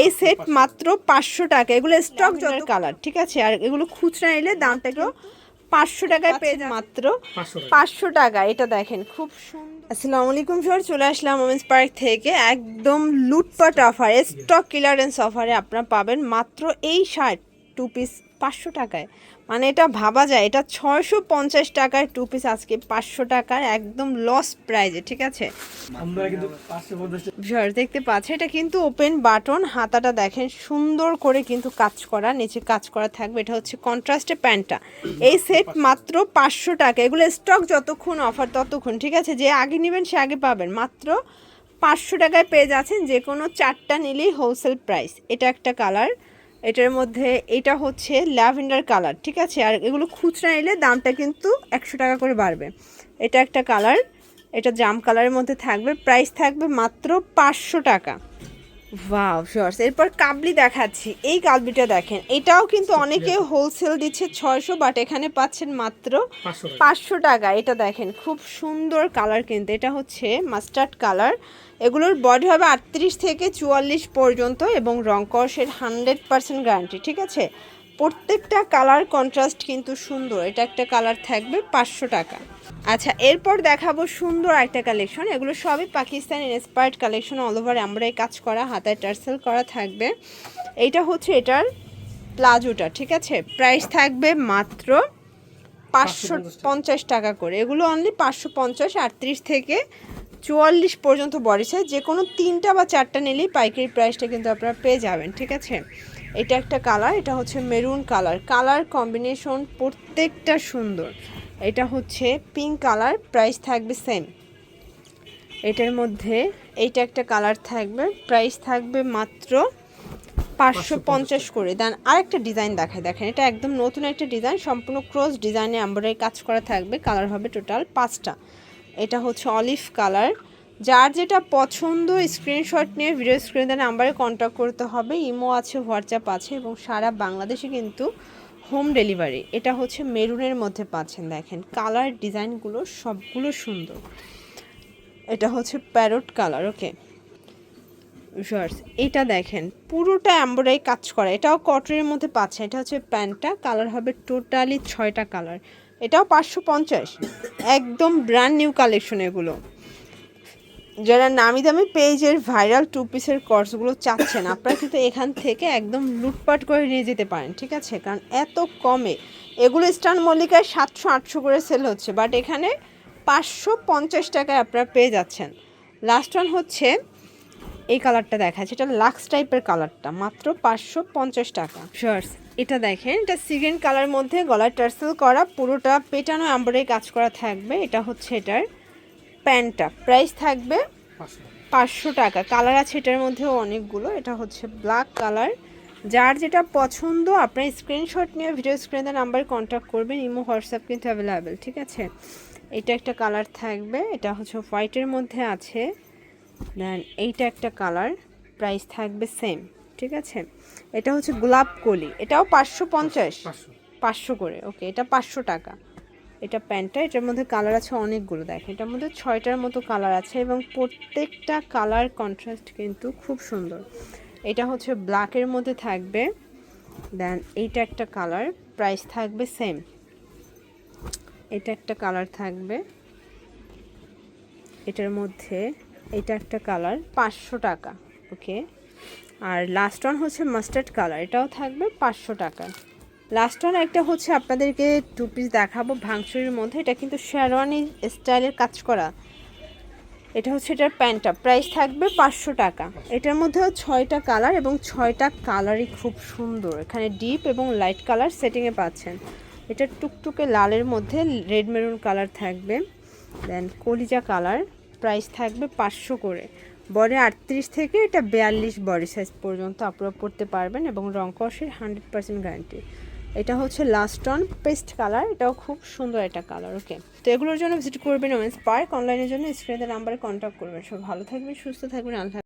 এই সেট মাত্র 500 টাকা। এগুলো স্টক যত কালার, ঠিক আছে। আর এগুলো খুচরা নিলে দামটা একটু 500 টাকায় পেয়ে যাবেন, মাত্র 500 টাকা। এটা দেখেন খুব সুন্দর। আসসালামু আলাইকুম স্যার, চলে আসলাম ওমেন্স পার্ক থেকে একদম লুটপাট অফারে, স্টক ক্লিয়ারেন্স অফারে আপনারা পাবেন মাত্র এই শার্ট 2 পিস 500 টাকায়। মানে এটা ভাবা যায়, এটা 650 টাকায় 2 পিস আজকে 500 টাকার একদম লস প্রাইজে, ঠিক আছে। দেখতে পাচ্ছি এটা কিন্তু ওপেন বাটন, হাতাটা দেখেন সুন্দর করে কিন্তু কাজ করা, নিচে কাজ করা থাকবে। এটা হচ্ছে কন্ট্রাস্টে প্যান্টটা। এই সেট মাত্র 500 টাকা। এগুলো স্টক যতক্ষণ অফার ততক্ষণ, ঠিক আছে। যে আগে নেবেন সে আগে পাবেন। মাত্র 500 টাকায় পেয়ে যাচ্ছেন, যে কোনো 4টা নিলেই হোলসেল প্রাইস। এটা একটা কালার, এটার মধ্যে এটা হচ্ছে ল্যাভেন্ডার কালার, ঠিক আছে। আর এগুলো খুচরা নিলে দামটা কিন্তু 100 টাকা করে বাড়বে। এটা একটা কালার, এটা জাম কালারের মধ্যে থাকবে, প্রাইস থাকবে মাত্র 500 টাকা। Wow shorts. এরপর কাবলি দেখাচ্ছি, এই কাবলিটা দেখেন, এটাও কিন্তু অনেকে হোলসেল দিচ্ছে 600, বাট এখানে পাচ্ছেন মাত্র 500 টাকা। এটা দেখেন খুব সুন্দর কালার, কিন্তু এটা হচ্ছে মাস্টার্ড কালার। এগুলোর বডি হবে 38 থেকে 44 পর্যন্ত এবং রং কষের 100% গ্যারান্টি, ঠিক আছে। প্রত্যেকটা কালার কন্ট্রাস্ট কিন্তু সুন্দর। এটা একটা কালার থাকবে 500 টাকা। আচ্ছা, এরপর দেখাবো সুন্দর একটা কালেকশন। এগুলো সবই Pakistani inspired collection, all over embroidery কাজ করা, হাতায় টার্সেল করা থাকবে। এইটা হচ্ছে এটার প্লাজোটা, ঠিক আছে। প্রাইস থাকবে মাত্র 550 টাকা করে। এগুলো অনলি 550, 38 থেকে 44 পর্যন্ত বডি সাইজ। যে কোনো 3টা বা 4টা নিলেই পাইকারি প্রাইসটা কিন্তু আপনারা পেয়ে যাবেন, ঠিক আছে। এটা একটা কালার, এটা হচ্ছে মেরুন কালার। কালার কম্বিনেশন প্রত্যেকটা সুন্দর। এটা হচ্ছে পিঙ্ক কালার, প্রাইস থাকবে সেম। এটার মধ্যে এইটা একটা কালার থাকবে, প্রাইস থাকবে মাত্র 550 করে। দেন আরেকটা ডিজাইন দেখায়, দেখেন এটা একদম নতুন একটা ডিজাইন, সম্পূর্ণ ক্রস ডিজাইনে এমব্রয়ডারি কাজ করা থাকবে। কালার হবে টোটাল 5টা। এটা হচ্ছে অলিভ কালার। যার যেটা পছন্দ স্ক্রিনশট নিয়ে ভিডিও স্ক্রিনে নাম্বারে কন্ট্যাক্ট করতে হবে। ইমো আছে, হোয়াটসঅ্যাপ আছে এবং সারা বাংলাদেশে কিন্তু হোম ডেলিভারি। এটা হচ্ছে মেরুনের মধ্যে পাচ্ছেন, দেখেন কালার ডিজাইনগুলো সবগুলো সুন্দর। এটা হচ্ছে প্যারট কালার, ওকে শর্টস। এটা দেখেন পুরোটা এমব্রয়ডারি কাজ করা, এটাও কটনের মধ্যে পাচ্ছে। এটা হচ্ছে প্যান্টটা, কালার হবে টোটালি 6টা কালার। এটাও 550, একদম ব্র্যান্ড নিউ কালেকশন এগুলো। যারা নামি দামি পেজের ভাইরাল 2 পিসের কোর্সগুলো চাচ্ছেন, আপনারা কিন্তু এখান থেকে একদম লুটপাট করে নিয়ে যেতে পারেন, ঠিক আছে। কারণ এত কমে এগুলো স্টান মল্লিকায় 700-800 করে সেল হচ্ছে, বাট এখানে 550 টাকায় আপনারা পেয়ে যাচ্ছেন। লাস্ট ওয়ান হচ্ছে এই কালারটা দেখাচ্ছে, এটা লাক্স টাইপের কালারটা, মাত্র 550 টাকা। শর্টস, এটা দেখেন, এটা সিগেন কালার মধ্যে গলার টার্সেল করা, পুরোটা পেটানো এমব্রয়ডারি কাজ করা থাকবে। এটা হচ্ছে এটার প্যান্টটা, প্রাইস থাকবে 500 টাকা। কালার আছে এটার মধ্যেও অনেকগুলো। এটা হচ্ছে ব্ল্যাক কালার। যার যেটা পছন্দ আপনার স্ক্রিনশট নিয়ে ভিডিও স্ক্রিনে নাম্বারে কন্ট্যাক্ট করবেন। ইমো হোয়াটসঅ্যাপ কিন্তু অ্যাভেলেবেল, ঠিক আছে। এটা একটা কালার থাকবে, এটা হচ্ছে হোয়াইটের মধ্যে আছে। দেন এইটা একটা কালার, প্রাইস থাকবে সেম, ঠিক আছে। এটা হচ্ছে গোলাপ কলি, এটাও 550 করে, ওকে। এটা 500 টাকা। এটা প্যান্টটা, এটার মধ্যে কালার আছে অনেকগুলো, দেখেন এটার মধ্যে 6টার মতো কালার আছে এবং প্রত্যেকটা কালার কন্ট্রাস্ট কিন্তু খুব সুন্দর। এটা হচ্ছে ব্ল্যাকের মধ্যে থাকবে। দেন এইটা একটা কালার, প্রাইস থাকবে সেম। এটা একটা কালার থাকবে, এটার মধ্যে এটা একটা কালার, 500 টাকা, ওকে। আর লাস্ট ওয়ান হচ্ছে মাস্টার্ড কালার, এটাও থাকবে 500 টাকা। লাস্ট ওয়ান একটা হচ্ছে আপনাদেরকে 2 পিস দেখাবো ভাঙচুরের মধ্যে। এটা কিন্তু শেরওয়ানি স্টাইলের কাজ করা। এটা হচ্ছে এটার প্যান্টটা, প্রাইস থাকবে 500 টাকা। এটার মধ্যেও 6টা কালার এবং 6টা কালারই খুব সুন্দর। এখানে ডিপ এবং লাইট কালার সেটিংয়ে পাচ্ছেন। এটা টুকটুকে লালের মধ্যে রেড মেরুন কালার থাকবে। দেন কলিজা কালার, প্রাইস থাকবে 500 করে। বডি 38 থেকে এটা 42 বডি সাইজ পর্যন্ত আপনারা পরতে পারবেন এবং রং কষের 100% গ্যারান্টি। এটা হচ্ছে লাস্ট অন পেস্ট কালার, এটাও খুব সুন্দর একটা কালার, ওকে। তো এগুলোর জন্য ভিজিট করবেন ওমেন্স পার্ক। অনলাইনের জন্য স্ক্রিনের নাম্বারে কন্ট্যাক্ট করবেন। সব ভালো থাকবেন, সুস্থ থাকবেন, আল্লাহ।